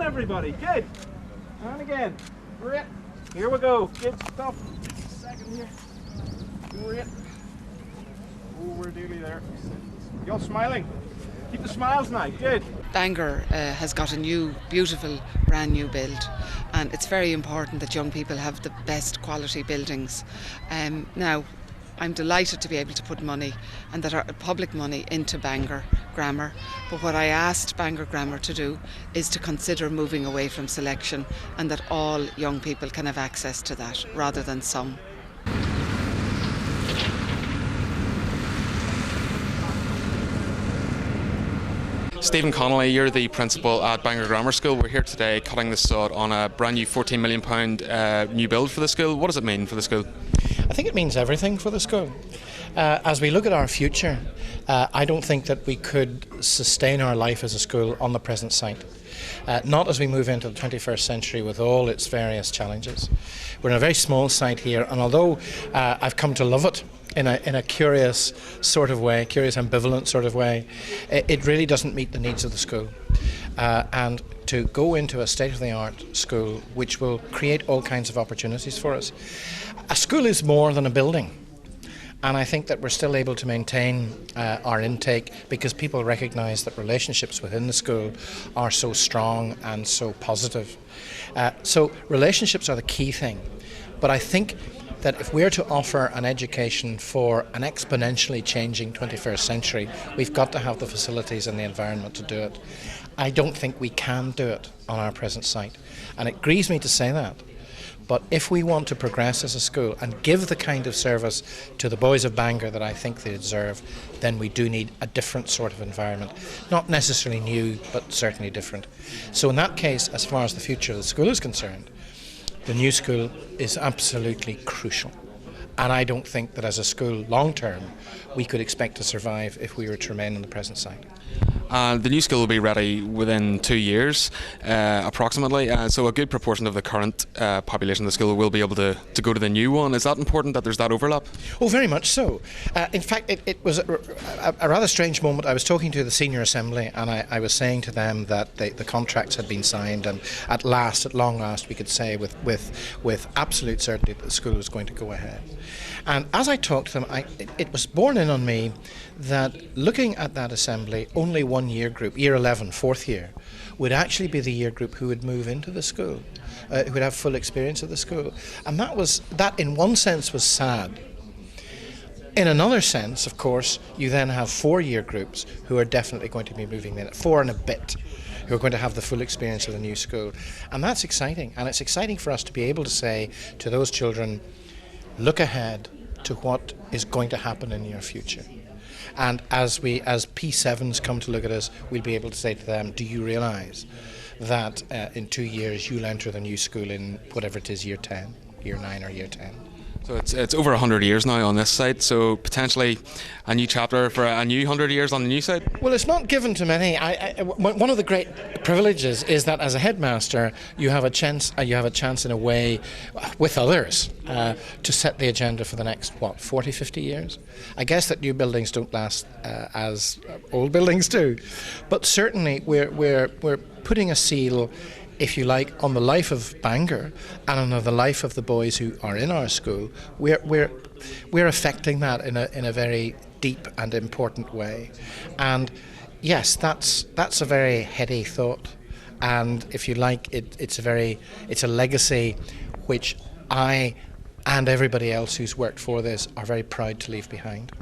on, everybody. Good. On again. Great. Here we go. Good stuff. Second here. Great. Oh, we're nearly there. You all smiling? Keep the smiles now. Good. Bangor has got a new, beautiful, brand new build, and it's very important that young people have the best quality buildings. Now, I'm delighted to be able to put money, and that our public money, into Bangor Grammar. But what I asked Bangor Grammar to do is to consider moving away from selection, and that all young people can have access to that rather than some. Stephen Connolly, you're the principal at Bangor Grammar School. We're here today cutting the sod on a brand new £14 million new build for the school. What does it mean for the school? I think it means everything for the school. As we look at our future, I don't think that we could sustain our life as a school on the present site. Not as we move into the 21st century with all its various challenges. We're in a very small site here, and although I've come to love it in a curious sort of way, curious ambivalent sort of way, it really doesn't meet the needs of the school. And to go into a state-of-the-art school which will create all kinds of opportunities for us. A school is more than a building. And I think that we're still able to maintain our intake because people recognise that relationships within the school are so strong and so positive. So relationships are the key thing. But I think that if we're to offer an education for an exponentially changing 21st century, we've got to have the facilities and the environment to do it. I don't think we can do it on our present site. And it grieves me to say that. But if we want to progress as a school and give the kind of service to the boys of Bangor that I think they deserve, then we do need a different sort of environment. Not necessarily new, but certainly different. So in that case, as far as the future of the school is concerned, the new school is absolutely crucial. And I don't think that as a school, long term, we could expect to survive if we were to remain on the present site. The new school will be ready within 2 years, approximately. So a good proportion of the current population of the school will be able to go to the new one. Is that important that there's that overlap? Oh, very much so. In fact, it was a rather strange moment. I was talking to the senior assembly, and I was saying to them that the contracts had been signed, and at long last, we could say with absolute certainty that the school was going to go ahead. And as I talked to them, it was borne in on me that looking at that assembly, only one year group, year 11, fourth year, would actually be the year group who would move into the school, who would have full experience of the school. And that in one sense was sad. In another sense, of course, you then have 4 year groups who are definitely going to be moving in, 4 and a bit, who are going to have the full experience of the new school. And that's exciting. And it's exciting for us to be able to say to those children, look ahead to what is going to happen in your future. And as P7s come to look at us, we'll be able to say to them, do you realise that in 2 years you'll enter the new school in whatever it is, year 10, year 9 or year 10. So it's over 100 years now on this site, so potentially a new chapter for a new 100 years on the new site? Well, it's not given to many. One of the great privileges is that as a headmaster you have a chance in a way with others to set the agenda for the next 40, 50 years. I guess that new buildings don't last as old buildings do, but certainly we're putting a seal, if you like, on the life of Bangor and on the life of the boys who are in our school. We're affecting that in a very deep and important way. And yes, that's a very heady thought. And if you like, it's a legacy which I and everybody else who's worked for this are very proud to leave behind.